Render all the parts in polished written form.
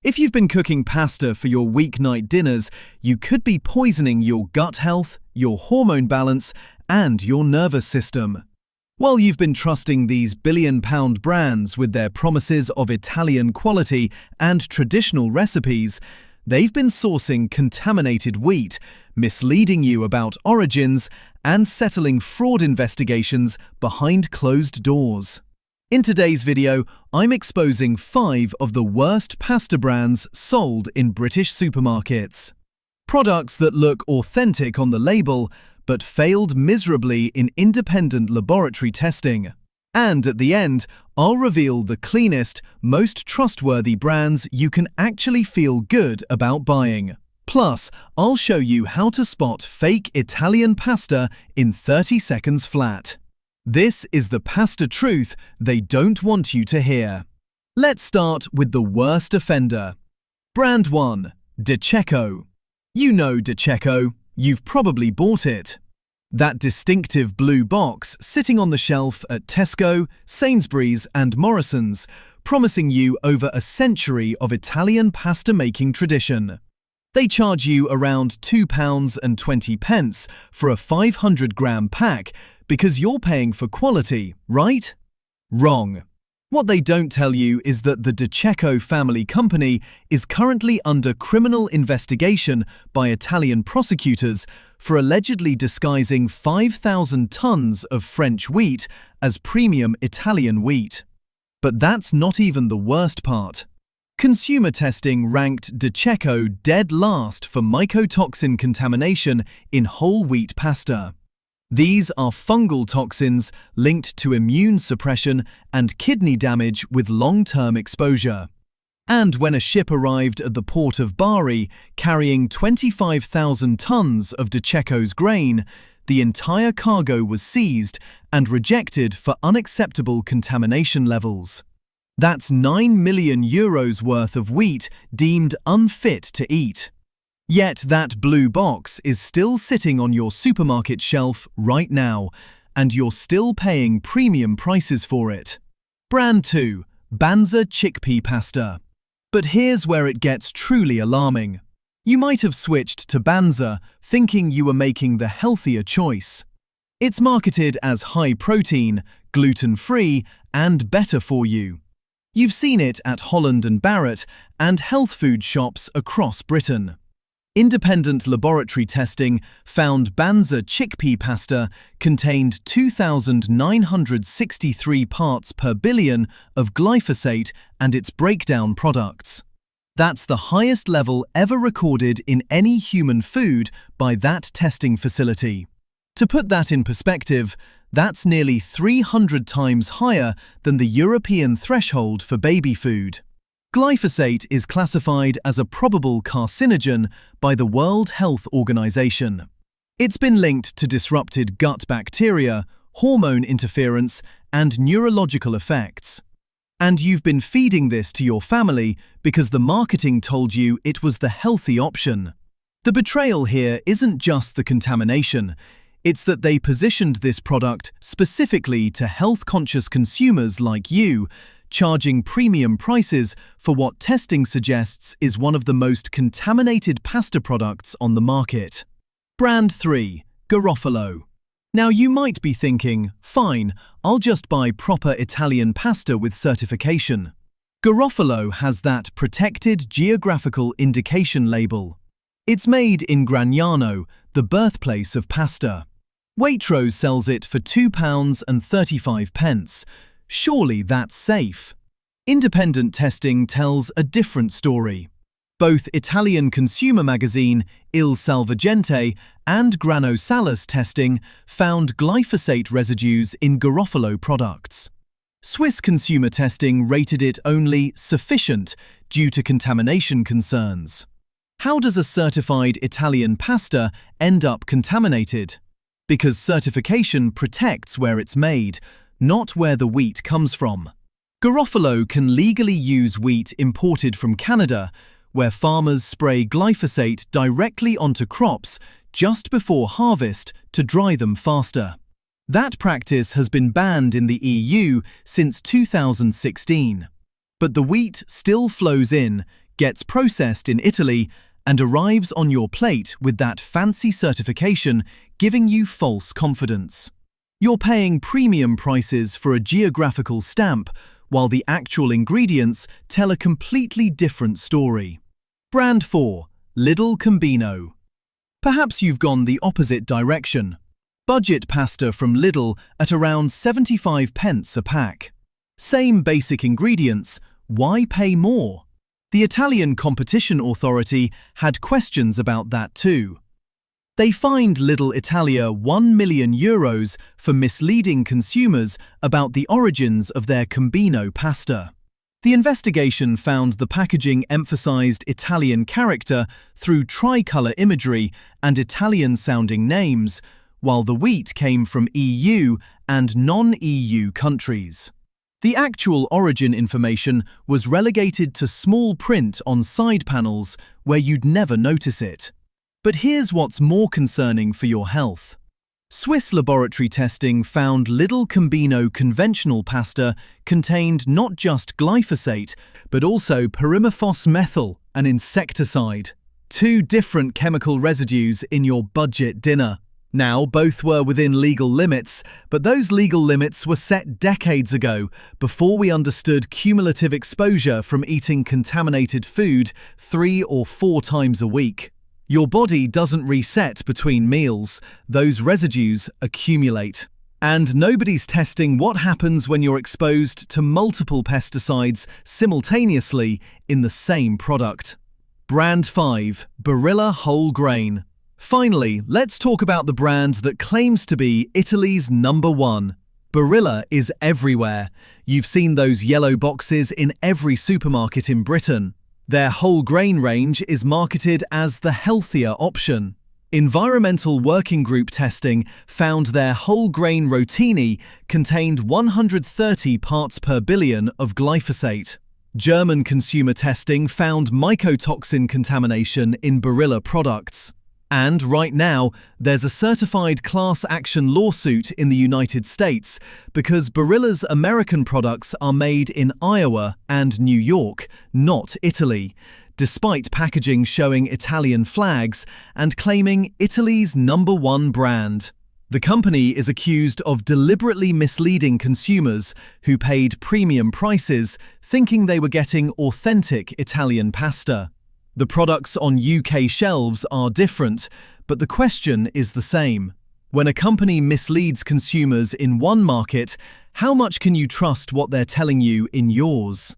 If you've been cooking pasta for your weeknight dinners, you could be poisoning your gut health, your hormone balance, and your nervous system. While you've been trusting these billion-pound brands with their promises of Italian quality and traditional recipes, they've been sourcing contaminated wheat, misleading you about origins, and settling fraud investigations behind closed doors. In today's video, I'm exposing 5 of the worst pasta brands sold in British supermarkets. Products that look authentic on the label, but failed miserably in independent laboratory testing. And at the end, I'll reveal the cleanest, most trustworthy brands you can actually feel good about buying. Plus, I'll show you how to spot fake Italian pasta in 30 seconds flat. This is the pasta truth they don't want you to hear. Let's start with the worst offender. Brand 1. Cecco. You know Cecco, you've probably bought it. That distinctive blue box sitting on the shelf at Tesco, Sainsbury's and Morrison's, promising you over a century of Italian pasta-making tradition. They charge you around £2.20 for a 500-gram pack because you're paying for quality, right? Wrong. What they don't tell you is that the Cecco family company is currently under criminal investigation by Italian prosecutors for allegedly disguising 5,000 tons of French wheat as premium Italian wheat. But that's not even the worst part. Consumer testing ranked Cecco dead last for mycotoxin contamination in whole wheat pasta. These are fungal toxins linked to immune suppression and kidney damage with long-term exposure. And when a ship arrived at the port of Bari carrying 25,000 tons of Cecco's grain, the entire cargo was seized and rejected for unacceptable contamination levels. That's €9 million worth of wheat deemed unfit to eat. Yet that blue box is still sitting on your supermarket shelf right now, and you're still paying premium prices for it. Brand 2. Banza chickpea pasta. But here's where it gets truly alarming. You might have switched to Banza thinking you were making the healthier choice. It's marketed as high-protein, gluten-free, and better for you. You've seen it at Holland & Barrett and health food shops across Britain. Independent laboratory testing found Banza chickpea pasta contained 2,963 parts per billion of glyphosate and its breakdown products. That's the highest level ever recorded in any human food by that testing facility. To put that in perspective, that's nearly 300 times higher than the European threshold for baby food. Glyphosate is classified as a probable carcinogen by the World Health Organization. It's been linked to disrupted gut bacteria, hormone interference, and neurological effects. And you've been feeding this to your family because the marketing told you it was the healthy option. The betrayal here isn't just the contamination, it's that they positioned this product specifically to health-conscious consumers like you, charging premium prices for what testing suggests is one of the most contaminated pasta products on the market. Brand 3. Garofalo. Now you might be thinking, fine, I'll just buy proper Italian pasta with certification. Garofalo has that protected geographical indication label. It's made in Gragnano, the birthplace of pasta. Waitrose sells it for £2.35. Surely that's safe. Independent testing tells a different story. Both Italian consumer magazine Il Salvagente and Grano Salas testing found glyphosate residues in Garofalo products. Swiss consumer testing rated it only sufficient due to contamination concerns. How does a certified Italian pasta end up contaminated? Because certification protects where it's made, not where the wheat comes from. Garofalo can legally use wheat imported from Canada, where farmers spray glyphosate directly onto crops just before harvest to dry them faster. That practice has been banned in the EU since 2016. But the wheat still flows in, gets processed in Italy, and arrives on your plate with that fancy certification giving you false confidence. You're paying premium prices for a geographical stamp, while the actual ingredients tell a completely different story. Brand 4. Lidl Combino. Perhaps you've gone the opposite direction. Budget pasta from Lidl at around 75 pence a pack. Same basic ingredients, why pay more? The Italian Competition Authority had questions about that too. They fined Lidl Italia €1 million for misleading consumers about the origins of their Combino pasta. The investigation found the packaging emphasized Italian character through tricolour imagery and Italian-sounding names, while the wheat came from EU and non-EU countries. The actual origin information was relegated to small print on side panels where you'd never notice it. But here's what's more concerning for your health. Swiss laboratory testing found Lidl Combino conventional pasta contained not just glyphosate, but also pyrimidine methyl, an insecticide. 2 different chemical residues in your budget dinner. Now, both were within legal limits, but those legal limits were set decades ago, before we understood cumulative exposure from eating contaminated food 3 or 4 times a week. Your body doesn't reset between meals, those residues accumulate. And nobody's testing what happens when you're exposed to multiple pesticides simultaneously in the same product. Brand 5. Barilla Whole Grain. Finally, let's talk about the brand that claims to be Italy's #1. Barilla is everywhere. You've seen those yellow boxes in every supermarket in Britain. Their whole grain range is marketed as the healthier option. Environmental Working Group testing found their whole grain rotini contained 130 parts per billion of glyphosate. German consumer testing found mycotoxin contamination in Barilla products. And right now, there's a certified class action lawsuit in the United States because Barilla's American products are made in Iowa and New York, not Italy, despite packaging showing Italian flags and claiming Italy's #1 brand. The company is accused of deliberately misleading consumers who paid premium prices thinking they were getting authentic Italian pasta. The products on UK shelves are different, but the question is the same. When a company misleads consumers in one market, how much can you trust what they're telling you in yours?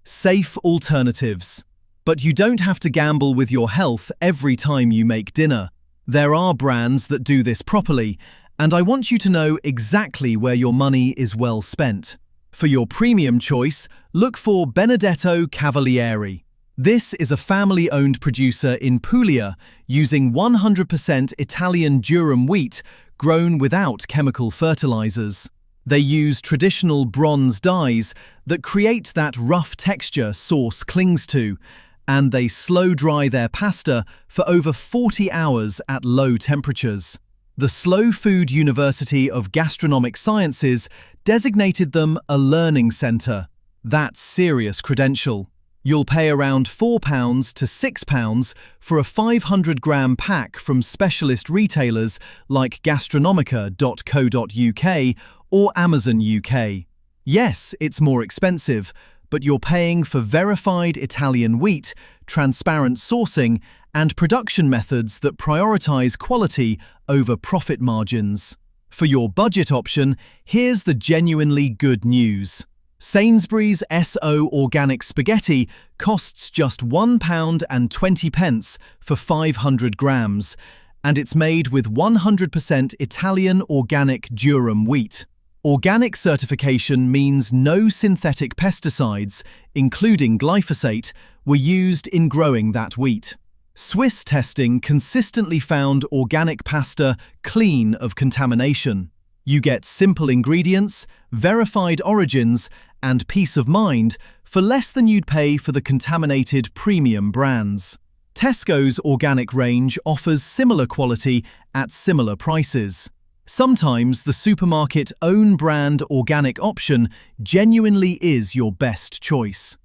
Safe alternatives. But you don't have to gamble with your health every time you make dinner. There are brands that do this properly, and I want you to know exactly where your money is well spent. For your premium choice, look for Benedetto Cavalieri. This is a family-owned producer in Puglia using 100% Italian durum wheat grown without chemical fertilizers. They use traditional bronze dyes that create that rough texture sauce clings to, and they slow-dry their pasta for over 40 hours at low temperatures. The Slow Food University of Gastronomic Sciences designated them a learning center. That's serious credential. You'll pay around £4 to £6 for a 500-gram pack from specialist retailers like gastronomica.co.uk or Amazon UK. Yes, it's more expensive, but you're paying for verified Italian wheat, transparent sourcing, and production methods that prioritize quality over profit margins. For your budget option, here's the genuinely good news. Sainsbury's SO Organic Spaghetti costs just £1.20 for 500 grams, and it's made with 100% Italian organic durum wheat. Organic certification means no synthetic pesticides, including glyphosate, were used in growing that wheat. Swiss testing consistently found organic pasta clean of contamination. You get simple ingredients, verified origins, and peace of mind for less than you'd pay for the contaminated premium brands. Tesco's organic range offers similar quality at similar prices. Sometimes the supermarket own brand organic option genuinely is your best choice.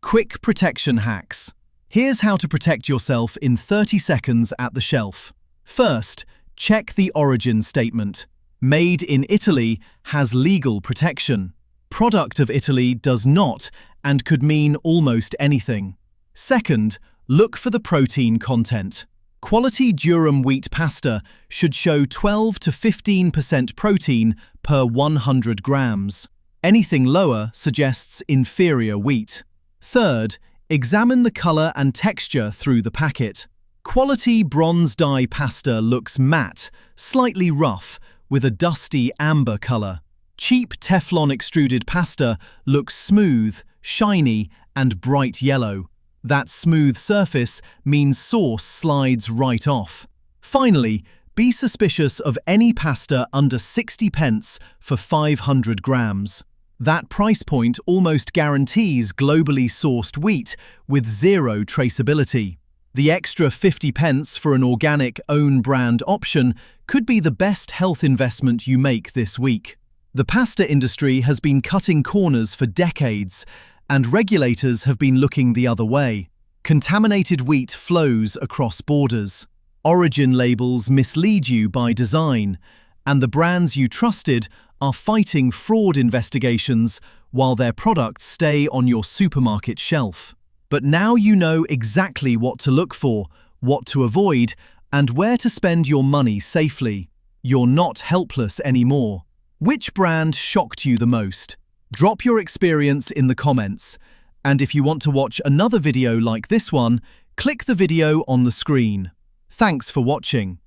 Quick protection hacks. Here's how to protect yourself in 30 seconds at the shelf. First, check the origin statement. Made in Italy has legal protection. Product of Italy does not and could mean almost anything. Second, look for the protein content. Quality durum wheat pasta should show 12 to 15% protein per 100 grams. Anything lower suggests inferior wheat. Third, examine the color and texture through the packet. Quality bronze dye pasta looks matte, slightly rough, with a dusty amber color. Cheap Teflon extruded pasta looks smooth, shiny, and bright yellow. That smooth surface means sauce slides right off. Finally, be suspicious of any pasta under 60 pence for 500 grams. That price point almost guarantees globally sourced wheat with zero traceability. The extra 50 pence for an organic own brand option could be the best health investment you make this week. The pasta industry has been cutting corners for decades, and regulators have been looking the other way. Contaminated wheat flows across borders. Origin labels mislead you by design, and the brands you trusted are fighting fraud investigations while their products stay on your supermarket shelf. But now you know exactly what to look for, what to avoid, and where to spend your money safely. You're not helpless anymore. Which brand shocked you the most? Drop your experience in the comments. And if you want to watch another video like this one, click the video on the screen. Thanks for watching.